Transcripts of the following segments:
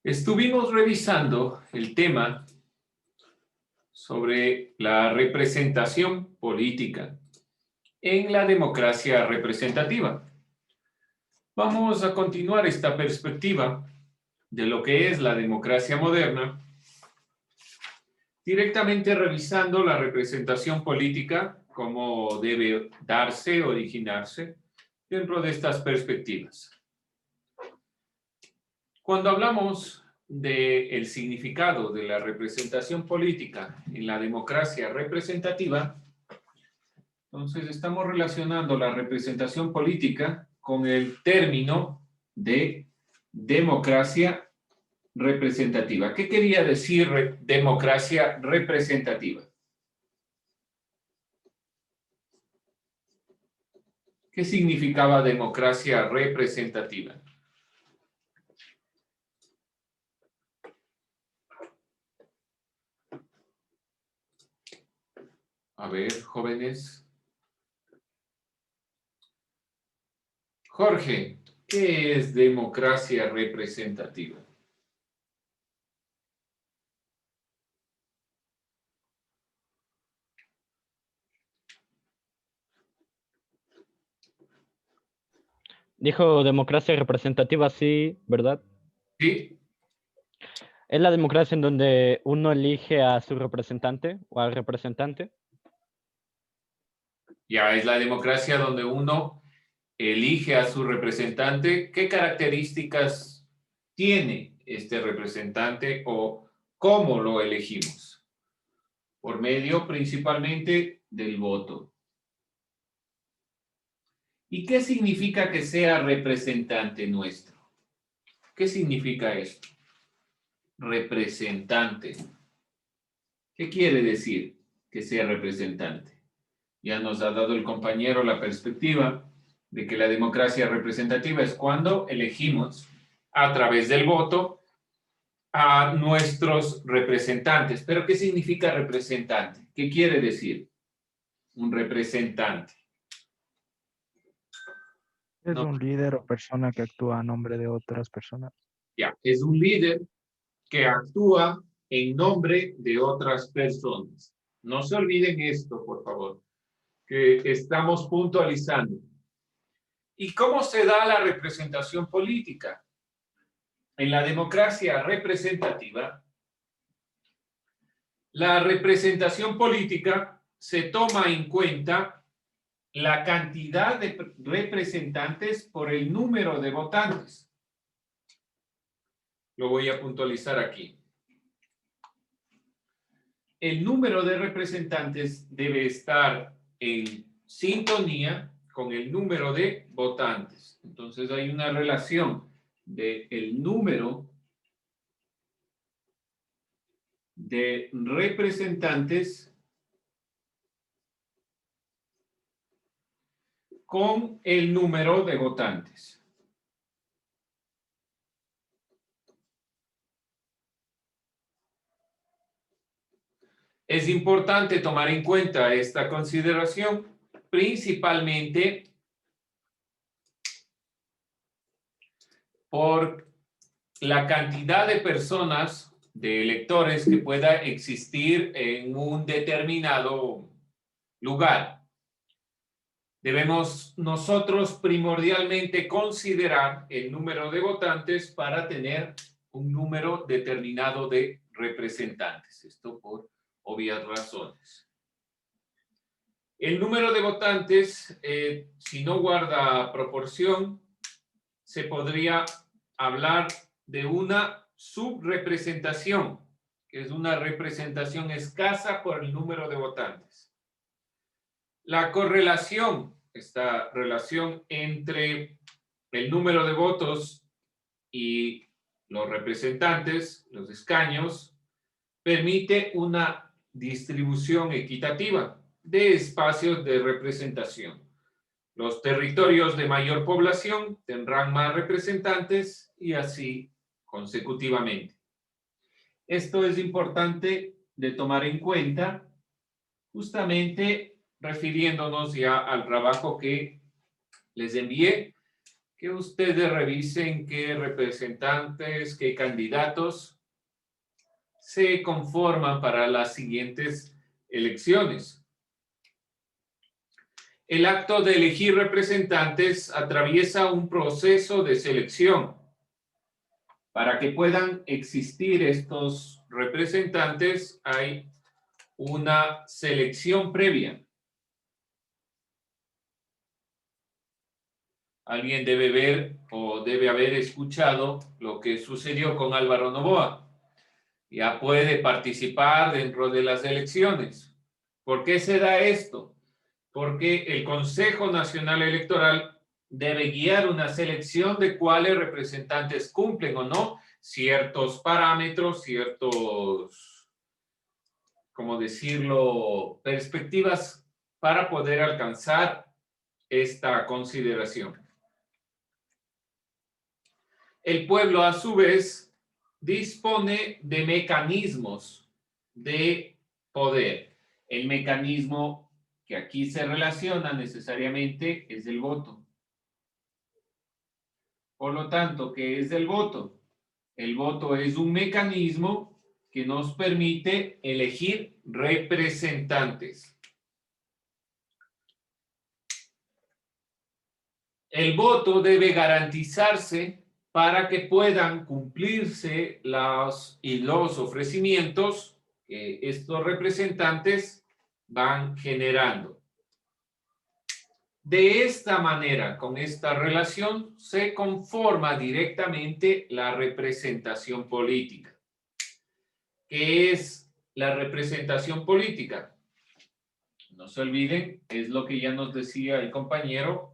Estuvimos revisando el tema sobre la representación política en la democracia representativa. Vamos a continuar esta perspectiva de lo que es la democracia moderna, directamente revisando la representación política, cómo debe darse, originarse, dentro de estas perspectivas. Cuando hablamos del significado de la representación política en la democracia representativa, entonces estamos relacionando la representación política con el término de democracia representativa. ¿Qué quería decir democracia representativa? ¿Qué significaba democracia representativa? A ver, jóvenes. Jorge, ¿qué es democracia representativa? Dijo democracia representativa, sí, ¿verdad? Sí. ¿Es la democracia en donde uno elige a su representante o al representante? Ya es la democracia donde uno elige a su representante. ¿Qué características tiene este representante o cómo lo elegimos? Por medio principalmente del voto. ¿Y qué significa que sea representante nuestro? ¿Qué significa esto? Representante. ¿Qué quiere decir que sea representante? Ya nos ha dado el compañero la perspectiva de que la democracia representativa es cuando elegimos a través del voto a nuestros representantes. ¿Pero qué significa representante? ¿Qué quiere decir un representante? Es No, un líder o persona que actúa a nombre de otras personas. ya, es un líder que actúa en nombre de otras personas. No se olviden esto, por favor, que estamos puntualizando. ¿Y cómo se da la representación política? En la democracia representativa, la representación política se toma en cuenta la cantidad de representantes por el número de votantes. Lo voy a puntualizar aquí. El número de representantes debe estar en sintonía con el número de votantes. Entonces hay una relación del número de representantes con el número de votantes. Es importante tomar en cuenta esta consideración, principalmente por la cantidad de personas, de electores que pueda existir en un determinado lugar. Debemos nosotros primordialmente considerar el número de votantes para tener un número determinado de representantes. Esto por obvias razones. El número de votantes, si no guarda proporción, se podría hablar de una subrepresentación, que es una representación escasa por el número de votantes. La correlación, esta relación entre el número de votos y los representantes, los escaños, permite una distribución equitativa de espacios de representación. Los territorios de mayor población tendrán más representantes y así consecutivamente. Esto es importante de tomar en cuenta, justamente refiriéndonos ya al trabajo que les envié, que ustedes revisen qué representantes, qué candidatos se conforman para las siguientes elecciones. El acto de elegir representantes atraviesa un proceso de selección. Para que puedan existir estos representantes, hay una selección previa. Alguien debe ver o debe haber escuchado lo que sucedió con Álvaro Noboa. Ya puede participar dentro de las elecciones. ¿Por qué se da esto? Porque el Consejo Nacional Electoral debe guiar una selección de cuáles representantes cumplen o no ciertos parámetros, ciertos, ¿cómo decirlo?, perspectivas para poder alcanzar esta consideración. El pueblo, a su vez, dispone de mecanismos de poder. El mecanismo que aquí se relaciona necesariamente es el voto. Por lo tanto, ¿qué es el voto? El voto es un mecanismo que nos permite elegir representantes. El voto debe garantizarse para que puedan cumplirse los ofrecimientos que estos representantes van generando. De esta manera, con esta relación, se conforma directamente la representación política. ¿Qué es la representación política? No se olviden, es lo que ya nos decía el compañero,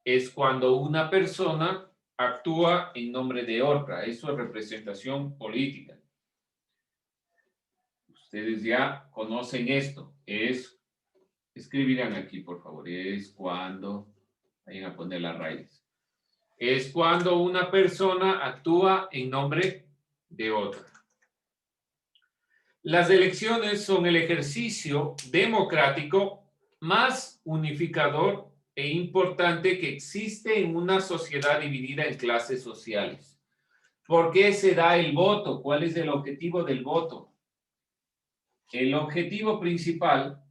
es cuando una persona actúa en nombre de otra. Eso es representación política. Ustedes ya conocen esto. Escribirán aquí, por favor. Es cuando, vayan a poner las raíces. Es cuando una persona actúa en nombre de otra. Las elecciones son el ejercicio democrático más unificador e importante que existe en una sociedad dividida en clases sociales. ¿Por qué se da el voto? ¿Cuál es el objetivo del voto? El objetivo principal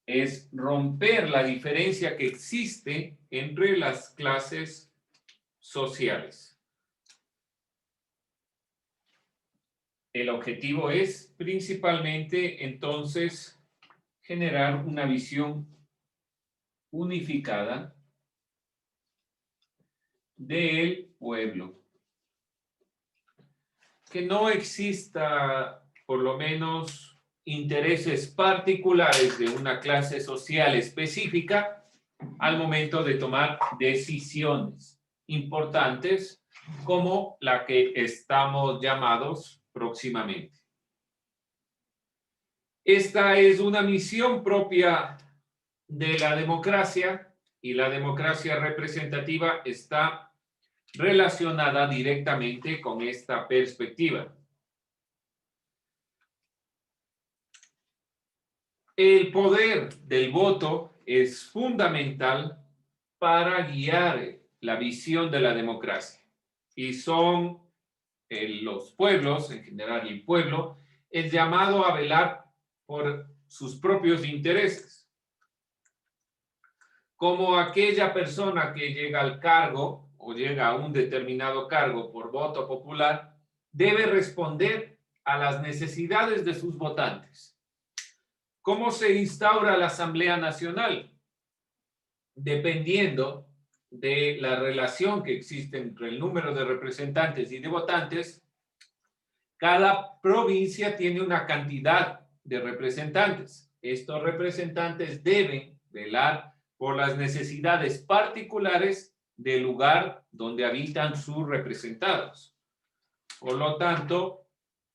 es romper la diferencia que existe entre las clases sociales. El objetivo es principalmente, entonces, generar una visión unificada del pueblo. Que no exista, por lo menos, intereses particulares de una clase social específica al momento de tomar decisiones importantes como la que estamos llamados próximamente. Esta es una misión propia de la democracia y la democracia representativa está relacionada directamente con esta perspectiva. El poder del voto es fundamental para guiar la visión de la democracia y son los pueblos, en general el pueblo, es llamado a velar por sus propios intereses. Como aquella persona que llega al cargo o llega a un determinado cargo por voto popular, debe responder a las necesidades de sus votantes. ¿Cómo se instaura la Asamblea Nacional? Dependiendo de la relación que existe entre el número de representantes y de votantes, cada provincia tiene una cantidad de representantes. Estos representantes deben velar por las necesidades particulares del lugar donde habitan sus representados. Por lo tanto,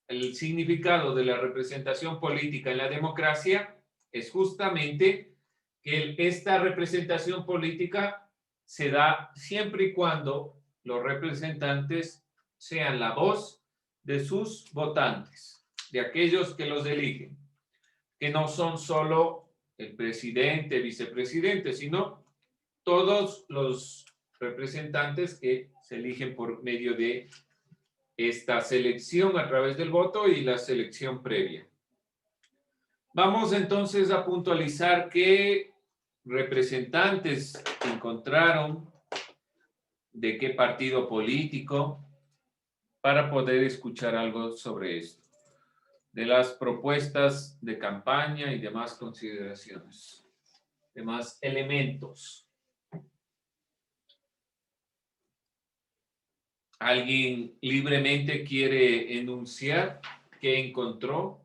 el significado de la representación política en la democracia es justamente que esta representación política se da siempre y cuando los representantes sean la voz de sus votantes, de aquellos que los eligen, que no son solo el presidente, vicepresidente, sino todos los representantes que se eligen por medio de esta selección a través del voto y la selección previa. Vamos entonces a puntualizar qué representantes encontraron de qué partido político para poder escuchar algo sobre esto, de las propuestas de campaña y demás consideraciones, demás elementos. ¿Alguien libremente quiere enunciar qué encontró?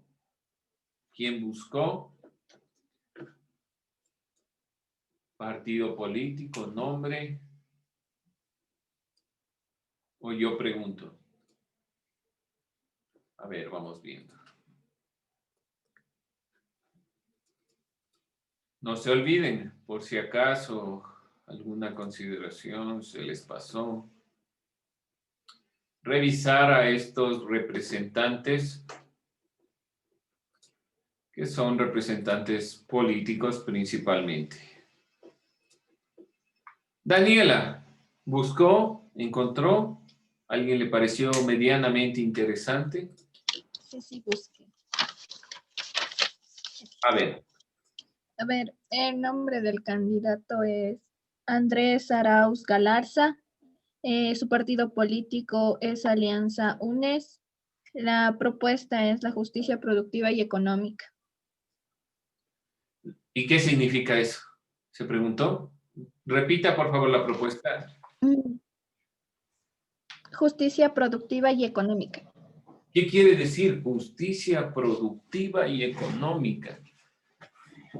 ¿Quién buscó? Partido político, nombre. O yo pregunto. A ver, vamos viendo. No se olviden, por si acaso alguna consideración se les pasó, revisar a estos representantes, que son representantes políticos principalmente. Daniela, ¿buscó? ¿Encontró? ¿Alguien le pareció medianamente interesante? Sí, busqué. A ver. A ver, el nombre del candidato es Andrés Arauz Galarza. Su partido político es Alianza UNES. La propuesta es la justicia productiva y económica. ¿Y qué significa eso? ¿Se preguntó? Repita, por favor, la propuesta. Justicia productiva y económica. ¿Qué quiere decir justicia productiva y económica?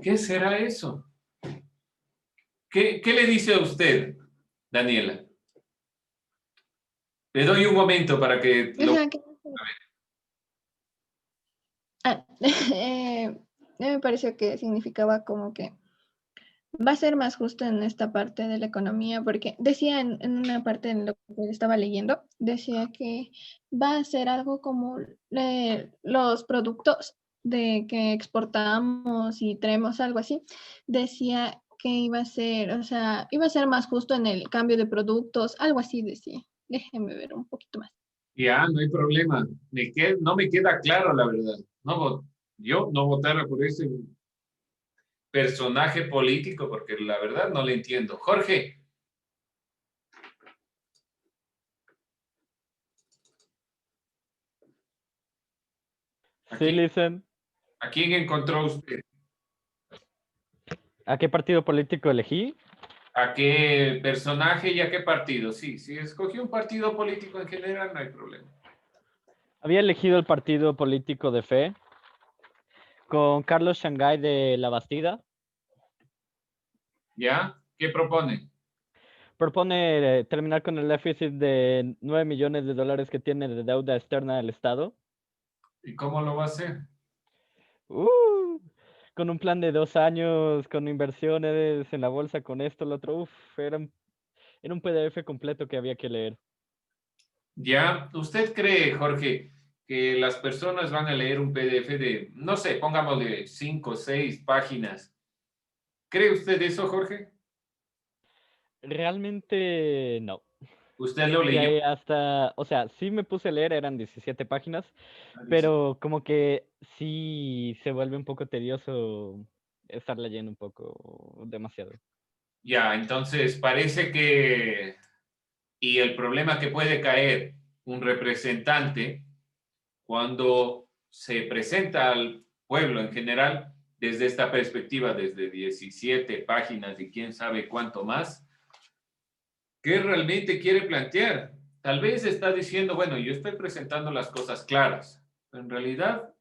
¿Qué será eso? ¿Qué le dice a usted, Daniela? Le doy un momento para que lo... Ajá, me pareció que significaba como que va a ser más justo en esta parte de la economía, porque decía en una parte en lo que estaba leyendo, decía que va a ser algo como los productos de que exportamos y traemos algo así, decía que iba a ser, o sea, iba a ser más justo en el cambio de productos, algo así decía. Déjenme ver un poquito más. Ya, no hay problema. No me queda claro, la verdad. Yo no votara por ese personaje político porque la verdad no le entiendo. Jorge. Sí, listen. ¿A quién encontró usted? ¿A qué partido político elegí? ¿A qué personaje y a qué partido? Sí, si escogió un partido político en general, no hay problema. Había elegido el partido político de Fe con Carlos Shanghái de La Bastida. ¿Ya? ¿Qué propone? Propone terminar con el déficit de 9 millones de dólares que tiene de deuda externa del Estado. ¿Y cómo lo va a hacer? Con un plan de 2 años, con inversiones en la bolsa, con esto, lo otro. Era un PDF completo que había que leer. ¿Ya? ¿Usted cree, Jorge, que las personas van a leer un PDF de, no sé, pongámosle 5 o 6 páginas? ¿Cree usted eso, Jorge? Realmente no. ¿Usted lo Y leyó? ahí hasta, o sea, sí me puse a leer, eran 17 páginas, pero como que sí se vuelve un poco tedioso estar leyendo un poco demasiado. Ya, entonces parece que, y el problema que puede caer un representante cuando se presenta al pueblo en general desde esta perspectiva, desde 17 páginas y quién sabe cuánto más, ¿qué realmente quiere plantear? Tal vez está diciendo, bueno, yo estoy presentando las cosas claras, pero en realidad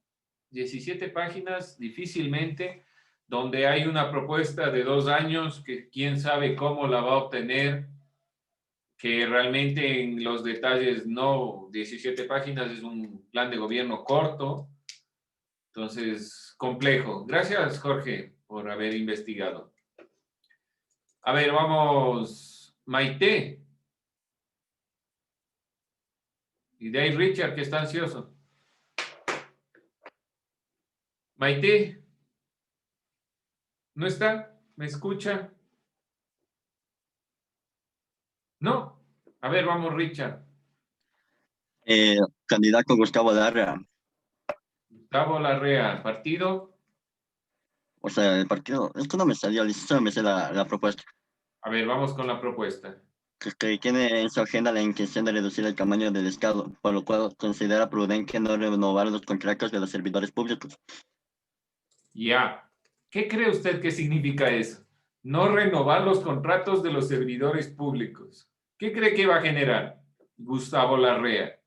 17 páginas difícilmente, donde hay una propuesta de 2 años que quién sabe cómo la va a obtener, que realmente en los detalles no, 17 páginas es un plan de gobierno corto, entonces complejo. Gracias, Jorge, por haber investigado. A ver, vamos, Maite. Y de ahí Richard, que está ansioso. Maite. ¿No está? ¿Me escucha? No. A ver, vamos, Richard. Candidato Gustavo Larrea. Gustavo Larrea, partido. O sea, el partido, esto no me salió, solo me sé la propuesta. A ver, vamos con la propuesta. Que tiene en su agenda la intención de reducir el tamaño del Estado, por lo cual considera prudente no renovar los contratos de los servidores públicos. Ya. ¿Qué cree usted que significa eso? No renovar los contratos de los servidores públicos. ¿Qué cree que va a generar Gustavo Larrea?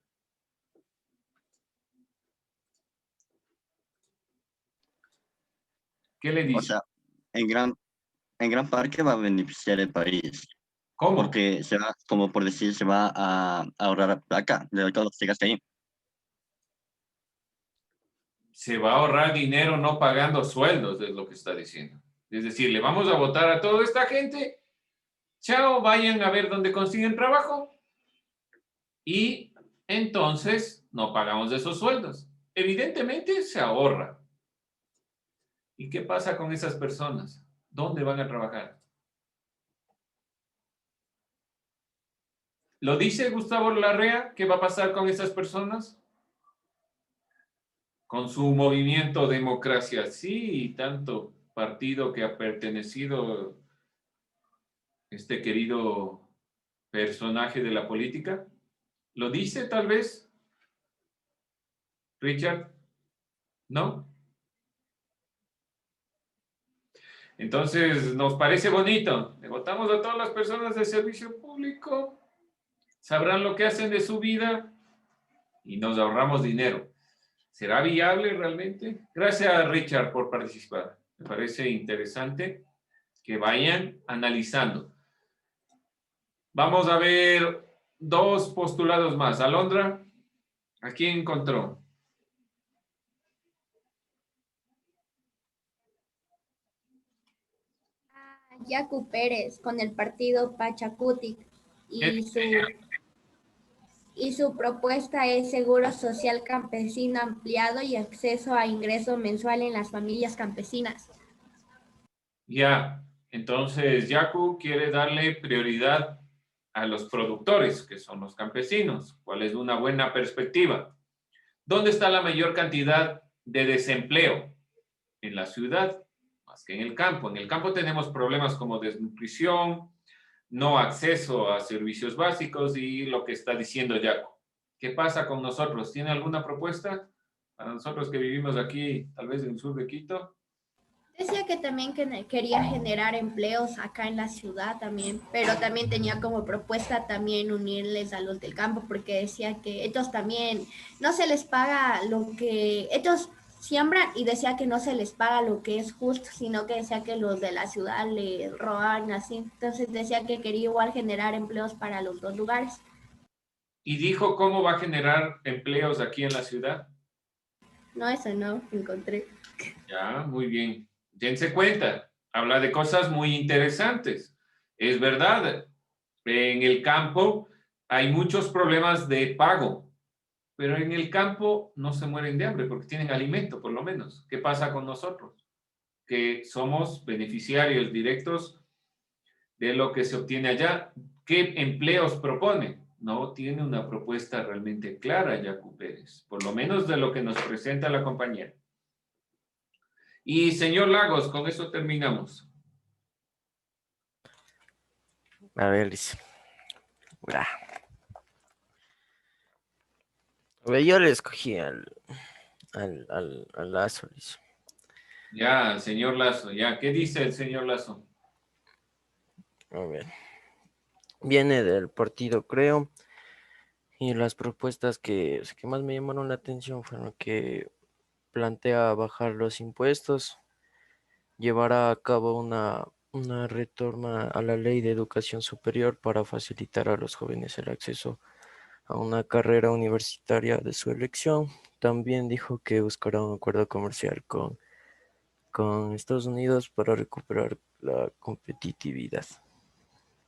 ¿Qué le O dice? sea, en gran parte va a beneficiar el país, ¿Cómo? porque se va, como por decir, se va a ahorrar plata de todo lo que se gasta ahí. Se va a ahorrar dinero no pagando sueldos, es lo que está diciendo. Es decir, le vamos a votar a toda esta gente. Chao, vayan a ver dónde consiguen trabajo. Y entonces no pagamos esos sueldos. Evidentemente se ahorra. ¿Y qué pasa con esas personas? ¿Dónde van a trabajar? ¿Lo dice Gustavo Larrea? ¿Qué va a pasar con esas personas? Con su movimiento Democracia Sí y tanto partido que ha pertenecido este querido personaje de la política. ¿Lo dice tal vez, Richard? ¿No? Entonces, nos parece bonito. Le votamos a todas las personas del servicio público. Sabrán lo que hacen de su vida y nos ahorramos dinero. ¿Será viable realmente? Gracias, Richard, por participar. Me parece interesante que vayan analizando. Vamos a ver dos postulados más. Alondra, ¿a quién encontró? Yacu Pérez con el partido Pachacutic y su propuesta es seguro social campesino ampliado y acceso a ingreso mensual en las familias campesinas. Ya, entonces Yacu quiere darle prioridad a los productores, que son los campesinos. ¿Cuál es una buena perspectiva? ¿Dónde está la mayor cantidad de desempleo? En la ciudad, más que en el campo. En el campo tenemos problemas como desnutrición, no acceso a servicios básicos y lo que está diciendo Yaco. ¿Qué pasa con nosotros? ¿Tiene alguna propuesta para nosotros que vivimos aquí, tal vez en el sur de Quito? Decía que también quería generar empleos acá en la ciudad también, pero también tenía como propuesta también unirles a los del campo, porque decía que ellos también no se les paga lo que ellos siembran y decía que no se les paga lo que es justo, sino que decía que los de la ciudad le roban así. Entonces decía que quería igual generar empleos para los dos lugares. Y dijo cómo va a generar empleos aquí en la ciudad. No, eso no, encontré. Ya, muy bien. Dense cuenta, habla de cosas muy interesantes. Es verdad, en el campo hay muchos problemas de pago, pero en el campo no se mueren de hambre porque tienen alimento, por lo menos. ¿Qué pasa con nosotros? Que somos beneficiarios directos de lo que se obtiene allá. ¿Qué empleos propone? No tiene una propuesta realmente clara, Yacu Pérez, por lo menos de lo que nos presenta la compañía. Y señor Lagos, con eso terminamos. A ver, dice. Ura. A ver, yo le escogí al Lazo, dice. Ya, señor Lazo, ya. ¿Qué dice el señor Lazo? A ver. Viene del partido, creo. Y las propuestas que más me llamaron la atención fueron que plantea bajar los impuestos, llevar a cabo una reforma a la ley de educación superior para facilitar a los jóvenes el acceso a una carrera universitaria de su elección. También dijo que buscará un acuerdo comercial con Estados Unidos para recuperar la competitividad.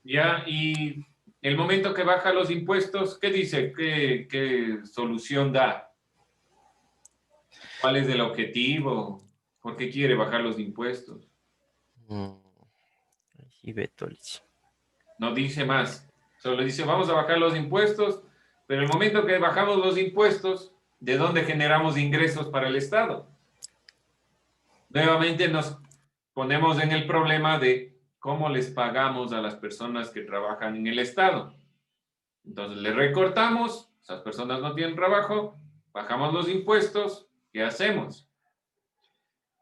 Ya, y el momento que baja los impuestos, ¿qué dice? ¿Qué solución da? ¿Cuál es el objetivo? ¿Por qué quiere bajar los impuestos? Y Beto dice. No dice más. Solo dice, vamos a bajar los impuestos, pero el momento que bajamos los impuestos, ¿de dónde generamos ingresos para el Estado? Nuevamente nos ponemos en el problema de cómo les pagamos a las personas que trabajan en el Estado. Entonces, le recortamos, esas personas no tienen trabajo, bajamos los impuestos, ¿qué hacemos?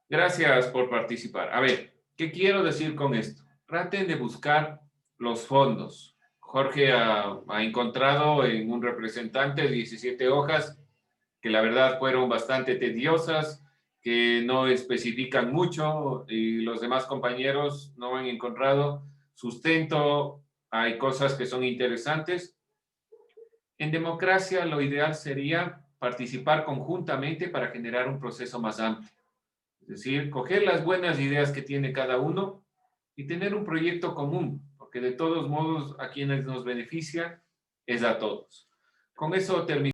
Gracias por participar. A ver, ¿qué quiero decir con esto? Traten de buscar los fondos. Jorge ha encontrado en un representante 17 hojas que la verdad fueron bastante tediosas, que no especifican mucho y los demás compañeros no han encontrado sustento. Hay cosas que son interesantes. En democracia lo ideal sería participar conjuntamente para generar un proceso más amplio. Es decir, coger las buenas ideas que tiene cada uno y tener un proyecto común, porque de todos modos a quienes nos beneficia es a todos. Con eso terminamos.